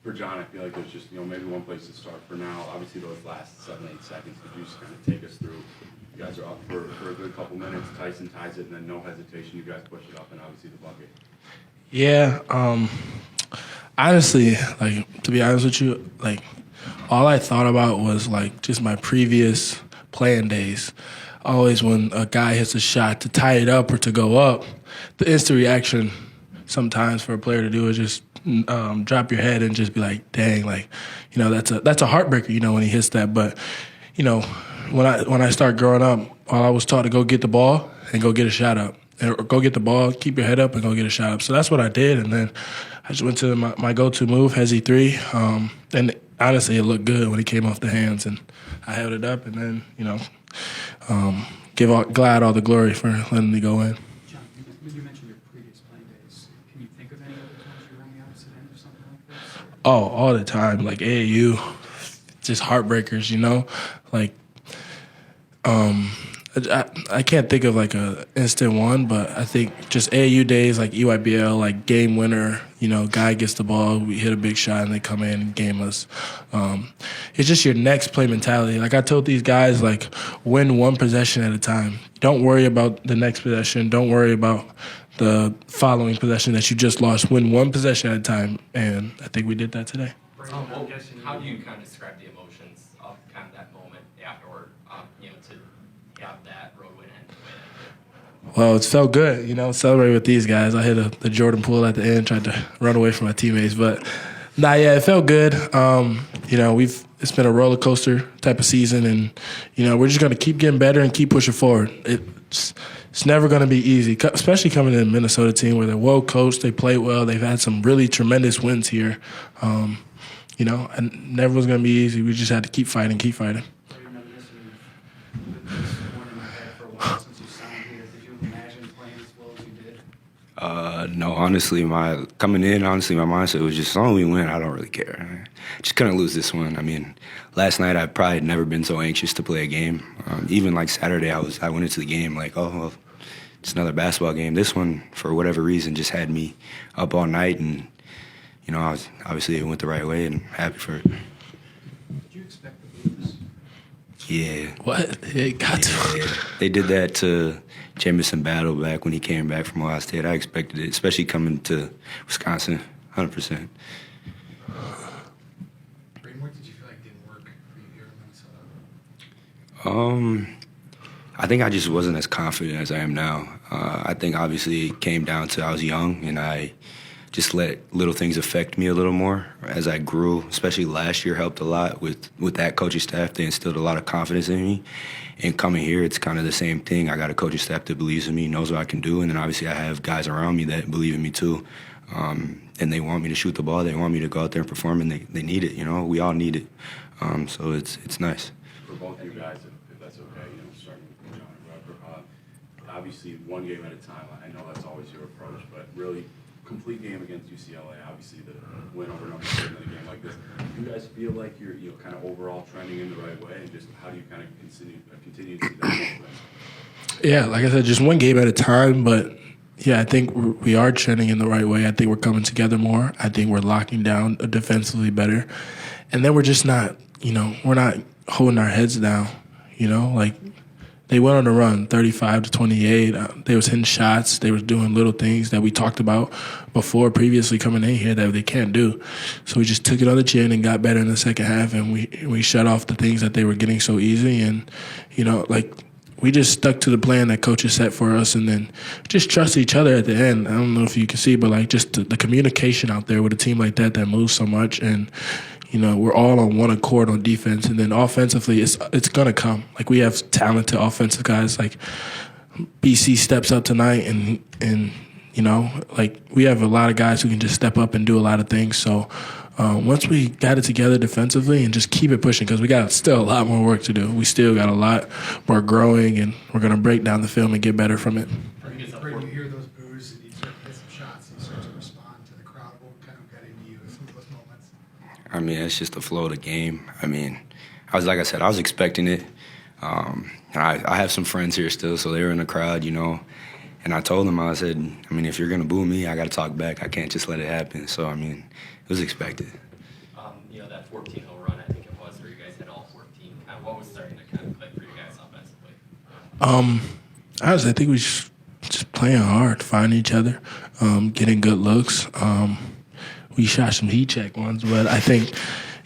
For John, I feel like there's just, maybe one place to start for now. Obviously, those last 7-8 seconds, could you just kind of take us through? You guys are up for a good couple minutes. Tyson ties it, and then no hesitation, you guys push it up, and obviously the bucket. Yeah, honestly, like, to be honest with you, like, all I thought about was, like, just my previous playing days. Always when a guy hits a shot to tie it up or to go up, the instant reaction sometimes for a player to do is just drop your head and just be like, dang, like, that's a heartbreaker, when he hits that. But, when I start growing up, all I was taught to go get the ball and go get a shot up. Or go get the ball, keep your head up, and go get a shot up. So that's what I did, and then I just went to my go-to move, Hezzy 3, and honestly, it looked good when he came off the hands, and I held it up, and then, give Glad all the glory for letting me go in. John, you mentioned your previous playing days. Can you think of any other times you were on the opposite end or something like this? Oh, all the time, like AAU, just heartbreakers, like, I can't think of like a instant one, but I think just AAU days like EYBL, like game winner, guy gets the ball, we hit a big shot, and they come in and game us. It's just your next play mentality. Like I told these guys, like win one possession at a time. Don't worry about the next possession. Don't worry about the following possession that you just lost. Win one possession at a time, and I think we did that today. How do you kind of describe the emotions of kind of that moment afterward, to have that road win and win? Well, it felt good, celebrate with these guys. I hit the Jordan pool at the end, tried to run away from my teammates, but it felt good. It's been a roller coaster type of season, and we're just going to keep getting better and keep pushing forward. It's never going to be easy, especially coming to a Minnesota team where they're well coached, they play well, they've had some really tremendous wins here. And never was going to be easy. We just had to keep fighting. So you're reminiscing with this one in your head for a while since you signed here. Did you imagine playing as well as you did? No, honestly, my mindset was just, as long as we win, I don't really care. I just couldn't lose this one. I mean, last night I probably had never been so anxious to play a game. Even like Saturday, I went into the game like, oh, well, it's another basketball game. This one, for whatever reason, just had me up all night, and obviously it went the right way, and I'm happy for it. Did you expect to lose? Yeah. What? It got to. Yeah. They did that to Jamison Battle back when he came back from Ohio State. I expected it, especially coming to Wisconsin, 100%. Braden, what did you feel like didn't work for you here in Minnesota? I think I just wasn't as confident as I am now. I think obviously it came down to I was young, and I just let little things affect me a little more as I grew. Especially last year helped a lot with that coaching staff. They instilled a lot of confidence in me. And coming here, it's kind of the same thing. I got a coaching staff that believes in me, knows what I can do, and then obviously I have guys around me that believe in me too. And they want me to shoot the ball. They want me to go out there and perform, and they need it. We all need it. So it's nice. For both of you guys, if that's okay, starting with John and Rutger, obviously one game at a time. I know that's always your approach, but really complete game against UCLA. Obviously, the win over number 2 in a game like this. Do you guys feel like you're kind of overall trending in the right way, and just how do you kind of continue to see that movement? Yeah, like I said, just one game at a time, but yeah, I think we are trending in the right way. I think we're coming together more. I think we're locking down defensively better. And then we're just not, we're not holding our heads down, like they went on a run, 35-28. They was hitting shots. They was doing little things that we talked about previously coming in here that they can't do. So we just took it on the chin and got better in the second half, and we shut off the things that they were getting so easy. And, we just stuck to the plan that coaches set for us, and then just trust each other at the end. I don't know if you can see, but just the communication out there with a team like that moves so much, and we're all on one accord on defense, and then offensively, it's gonna come. We have talented offensive guys. BC steps up tonight, and we have a lot of guys who can just step up and do a lot of things. So once we got it together defensively and just keep it pushing, because we got still a lot more work to do. We still got a lot more growing, and we're gonna break down the film and get better from it. Braden, you hear those boos and you start to hit some shots and you start to respond to the crowd. What kind of got into you in some of those moments? I mean, it's just the flow of the game. I mean, I was expecting it. I have some friends here still, so they were in the crowd, And I told them, I said, if you're going to boo me, I got to talk back. I can't just let it happen. So, it was expected. Honestly, I think we just playing hard, finding each other, getting good looks. We shot some heat check ones, but I think,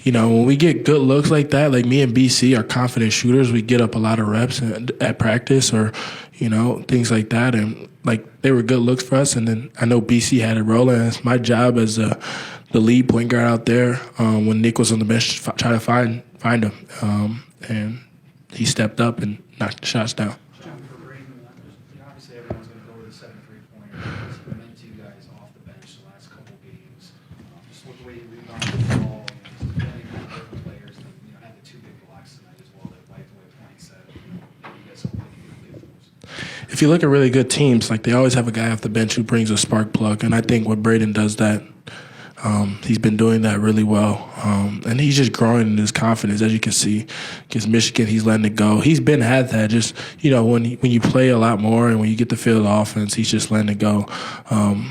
when we get good looks like that, like me and BC are confident shooters. We get up a lot of reps at practice or, things like that. And, they were good looks for us. And then I know BC had it rolling. And it's my job as the lead point guard out there when Nick was on the bench to try to find him. And he stepped up and knocked the shots down. John, for Braden, obviously everyone's going to go with a 7 3-pointer. It's meant to you guys off the bench the last couple games. Just look the way you rebounded the ball. There's plenty of different players that had the 2 big blocks tonight as well that wiped away points that you guys don't really get those. If you look at really good teams, they always have a guy off the bench who brings a spark plug, and I think what Braden does that. He's been doing that really well, and he's just growing in his confidence, as you can see. Against Michigan, he's letting it go. He's had that. Just when you play a lot more and when you get the feel of the offense, he's just letting it go.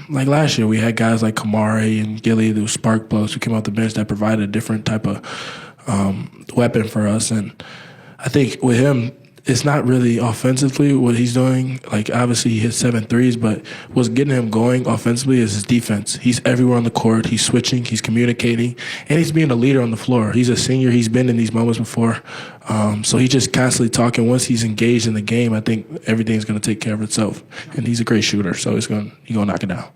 Like last year, we had guys like Kamari and Gilly, those spark plugs who came off the bench that provided a different type of weapon for us. And I think with him, it's not really offensively what he's doing. Obviously, he hit 7 threes, but what's getting him going offensively is his defense. He's everywhere on the court. He's switching. He's communicating. And he's being a leader on the floor. He's a senior. He's been in these moments before. So he's just constantly talking. Once he's engaged in the game, I think everything's going to take care of itself. And he's a great shooter, so he's going to knock it down.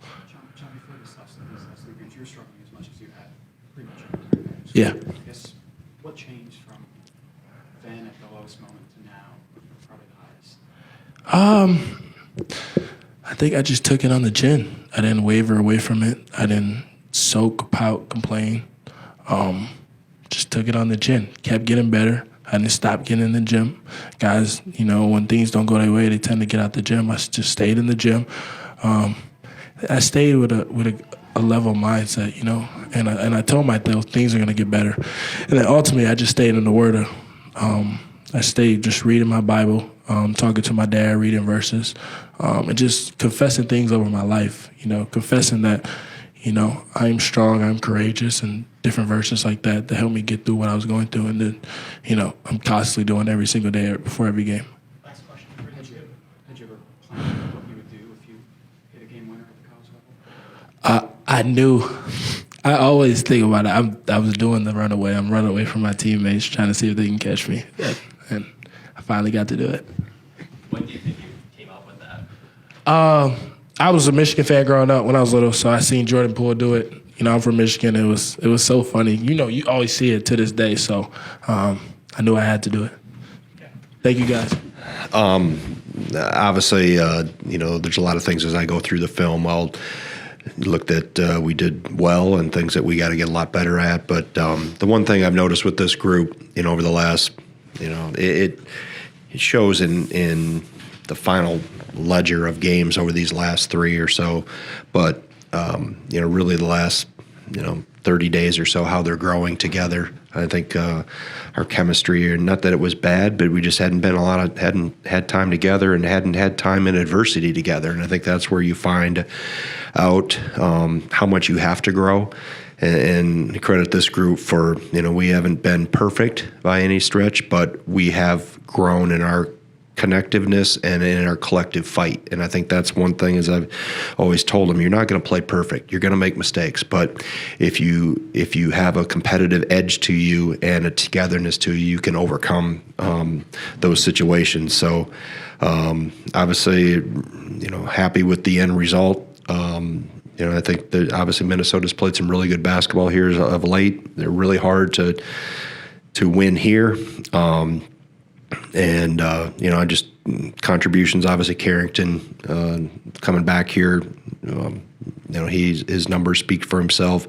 John, before this last 3 games, you're struggling as much as you had pretty much every time. Yeah. I guess what changed from then at the lowest moment to now, probably the highest? I think I just took it on the chin. I didn't waver away from it. I didn't soak, pout, complain. Just took it on the chin. Kept getting better. I didn't stop getting in the gym. Guys, when things don't go their way, they tend to get out the gym. I just stayed in the gym. I stayed with a level mindset, and I told myself things are going to get better. And then ultimately, I just stayed in the Word. I stayed just reading my Bible, talking to my dad, reading verses, and just confessing things over my life, confessing that, I'm strong, I'm courageous, and different verses like that help me get through what I was going through. And then, I'm constantly doing every single day before every game. Last question. Had you ever planned what you would do if you hit a game winner at the college level? I knew. I always think about it. I was doing the runaway. I'm running away from my teammates, trying to see if they can catch me. And I finally got to do it. When do you think you came up with that? I was a Michigan fan growing up when I was little, so I seen Jordan Poole do it. I'm from Michigan. It was so funny. You always see it to this day. So I knew I had to do it. Thank you, guys. Obviously, there's a lot of things as I go through the film. I'll look that we did well and things that we got to get a lot better at. But the one thing I've noticed with this group, over the last, it shows in the final ledger of games over these last 3 or so. But really the last 30 days or so, how they're growing together. I think our chemistry, not that it was bad, but we just hadn't had time together and hadn't had time in adversity together. And I think that's where you find out how much you have to grow. And credit this group for, we haven't been perfect by any stretch, but we have grown in our connectiveness and in our collective fight. And I think that's one thing, as I've always told them, you're not going to play perfect. You're going to make mistakes. But if you have a competitive edge to you and a togetherness to you, you can overcome those situations. So obviously, happy with the end result. I think that obviously Minnesota's played some really good basketball here of late. They're really hard to win here. I just contributions, obviously Carrington coming back here, his numbers speak for himself.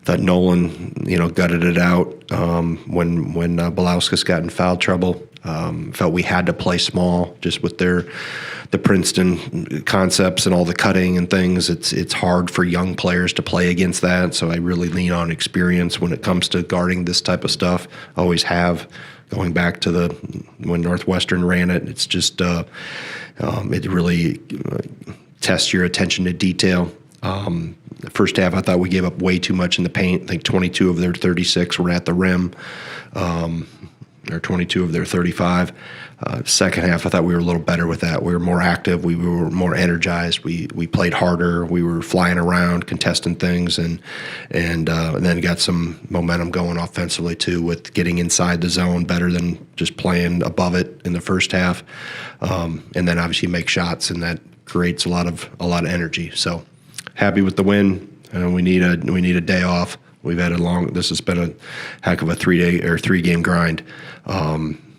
Thought Nolan, gutted it out when Belauskas got in foul trouble. Felt we had to play small just with the Princeton concepts and all the cutting and things. It's hard for young players to play against that. So I really lean on experience when it comes to guarding this type of stuff. Always have. Going back to when Northwestern ran it, it's just it really tests your attention to detail. The first half, I thought we gave up way too much in the paint. I think 22 of their 36 were at the rim. or 22 of their 35. Second half, I thought we were a little better with that. We were more active. We were more energized. We played harder. We were flying around, contesting things, and then got some momentum going offensively too, with getting inside the zone better than just playing above it in the first half. And then obviously make shots, and that creates a lot of energy. So happy with the win. We need a day off. We've had this has been a heck of a 3-game grind.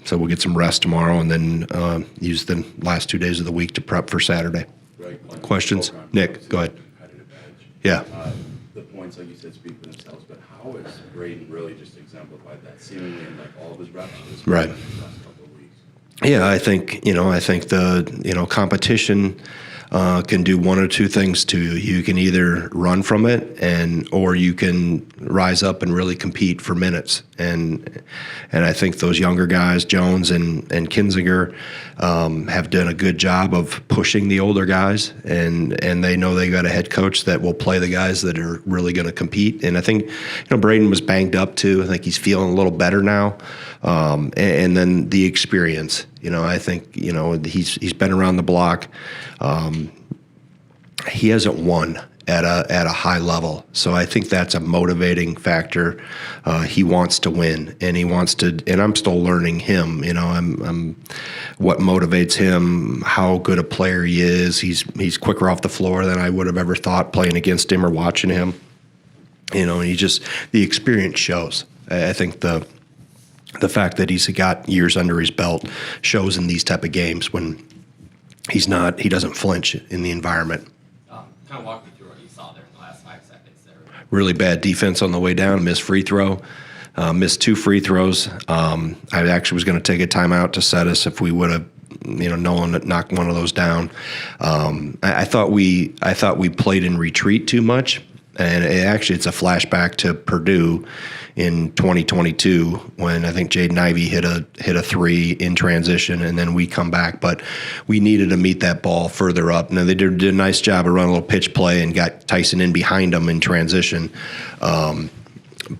So we'll get some rest tomorrow, and then use the last 2 days of the week to prep for Saturday. Right. Questions? Nick, go ahead. Competitive edge. Yeah. The points, like you said, speak for themselves, but how has Braden really just exemplified that seemingly in like all of his reps? Right. In the last couple of weeks? Yeah, I think the competition can do one or two things to you. You can either run from it, or you can rise up and really compete for minutes. And I think those younger guys, Jones and Kinzinger, have done a good job of pushing the older guys, and they know they got a head coach that will play the guys that are really going to compete. And I think Braden was banged up too. I think he's feeling a little better now. And then the experience, I think he's been around the block. He hasn't won at a high level, so I think that's a motivating factor. He wants to win, and he wants to. And I'm still learning him. I'm what motivates him, how good a player he is. He's quicker off the floor than I would have ever thought playing against him or watching him. And the experience shows. I think the fact that he's got years under his belt shows in these type of games when he doesn't flinch in the environment. Kind of walk me through what you saw there in the last 5 seconds there. Really bad defense on the way down, missed free throw, missed 2 free throws. I actually was going to take a timeout to set us if we would have, known that knocked one of those down. I thought we played in retreat too much. And it's a flashback to Purdue in 2022 when I think Jaden Ivey hit a 3 in transition, and then we come back. But we needed to meet that ball further up. Now, they did a nice job of running a little pitch play and got Tyson in behind them in transition.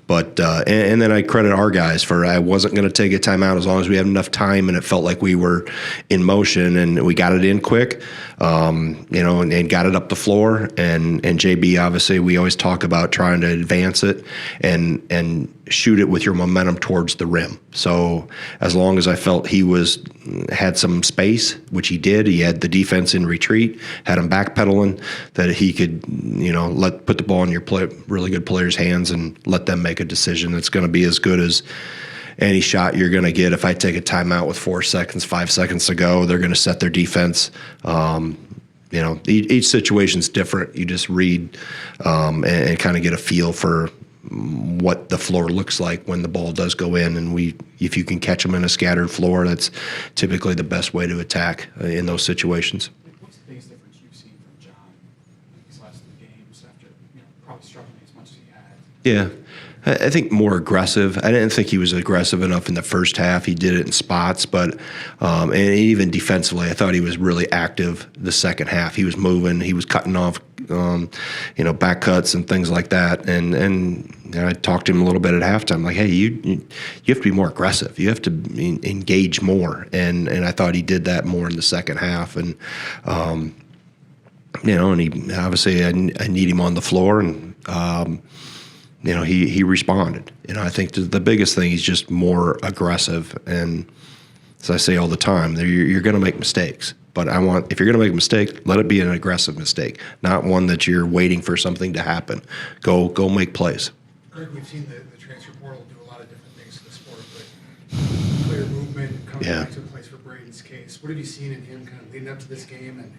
But then I credit our guys for I wasn't going to take a timeout as long as we had enough time and it felt like we were in motion, and we got it in quick, and got it up the floor. And JB, obviously, we always talk about trying to advance it and shoot it with your momentum towards the rim. So as long as I felt he had some space, which he did, he had the defense in retreat, had him backpedaling, that he could, put the ball in your really good players' hands and let them make a decision that's going to be as good as any shot you're going to get. If I take a timeout with 4 seconds, 5 seconds to go, they're going to set their defense. Each situation's different. You just read and kind of get a feel for what the floor looks like when the ball does go in, and if you can catch them in a scattered floor, that's typically the best way to attack in those situations. What's the biggest difference you've seen from John these last 3 games after probably struggling as much as he had? Yeah. I think more aggressive. I didn't think he was aggressive enough in the first half. He did it in spots, but and even defensively, I thought he was really active the second half. He was moving. He was cutting off, back cuts and things like that. And I talked to him a little bit at halftime, like, hey, you have to be more aggressive. You have to engage more. And I thought he did that more in the second half. And and he obviously I need him on the floor, and he responded. I think the biggest thing, he's just more aggressive. And as I say all the time, you're going to make mistakes. But if you're going to make a mistake, let it be an aggressive mistake, not one that you're waiting for something to happen. Go make plays. Greg, we've seen the transfer portal do a lot of different things to the sport, but player movement coming back to a place for Braden's case. What have you seen in him kind of leading up to this game and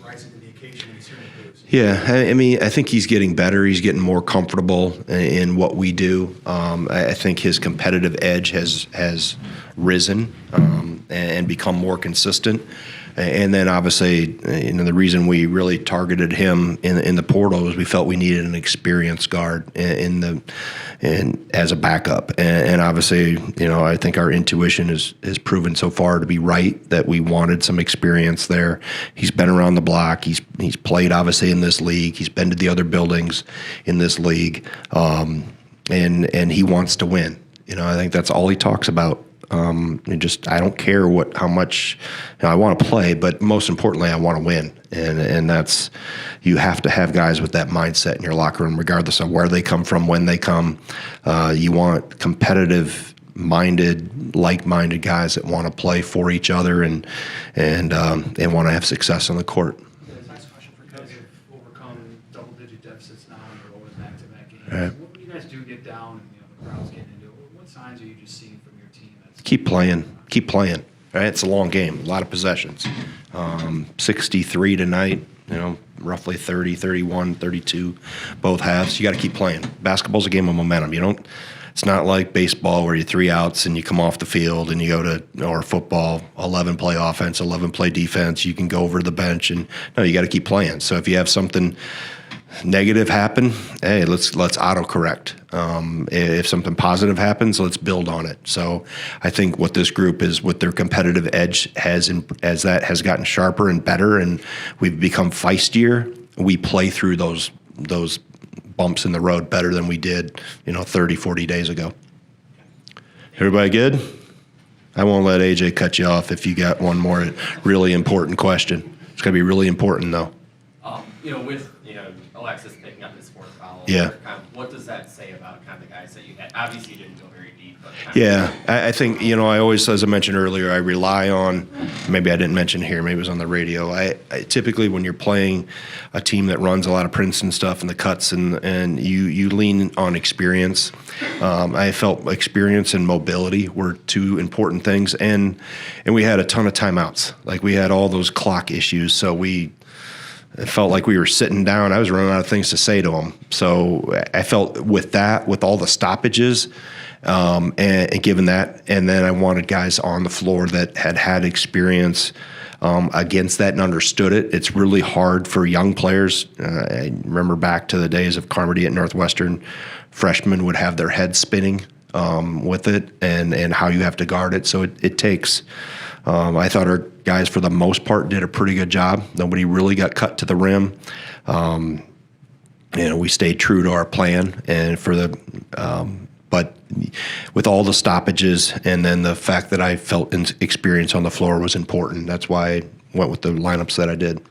rising to the occasion when he's here in the Blues? Yeah, I think he's getting better. He's getting more comfortable in what we do. I think his competitive edge has risen and become more consistent. And then obviously, the reason we really targeted him in the portal is we felt we needed an experienced guard as a backup. And obviously, I think our intuition has proven so far to be right, that we wanted some experience there. He's been around the block. He's played obviously in this league. He's been to the other buildings in this league, and he wants to win. I think that's all he talks about I don't care how much I want to play, but most importantly, I want to win. And that's, you have to have guys with that mindset in your locker room, regardless of where they come from, when they come. You want competitive-minded, like-minded guys that want to play for each other and want to have success on the court. Next question for guys who've overcome double-digit deficits now and are always back-to-back games. Right. When you guys do get down and the crowd's getting into it, what signs are you just seeing from your team? Keep playing. Right? It's a long game, a lot of possessions. 63 tonight, roughly 30, 31, 32, both halves. You got to keep playing. Basketball's a game of momentum. It's not like baseball where you 3 outs and you come off the field and you go to, or football, 11 play offense, 11 play defense. You can go over to the bench and no, you got to keep playing. So if you have something negative happen, hey, let's autocorrect. If something positive happens, let's build on it. So I think what this group is, with their competitive edge as that has gotten sharper and better, and we've become feistier, we play through those bumps in the road better than we did, 30, 40 days ago. Everybody good? I won't let AJ cut you off if you got one more really important question. It's going to be really important, though. With Alexis picking up his 4th foul, Yeah. What does that say about kind of the guys that you had? Obviously, you didn't go very deep, but Yeah, I think, I always, as I mentioned earlier, I rely on, maybe I didn't mention here, maybe it was on the radio. I typically, when you're playing a team that runs a lot of prints and stuff and the cuts and you lean on experience. I felt experience and mobility were 2 important things. And we had a ton of timeouts. Like, we had all those clock issues. So it felt like we were sitting down. I was running out of things to say to them. So I felt with all the stoppages, and given that, and then I wanted guys on the floor that had experience against that and understood it. It's really hard for young players. I remember back to the days of Carmody at Northwestern. Freshmen would have their head spinning with it and how you have to guard it. So it takes. I thought our guys, for the most part, did a pretty good job. Nobody really got cut to the rim. We stayed true to our plan, and but with all the stoppages and then the fact that I felt experience on the floor was important. That's why I went with the lineups that I did.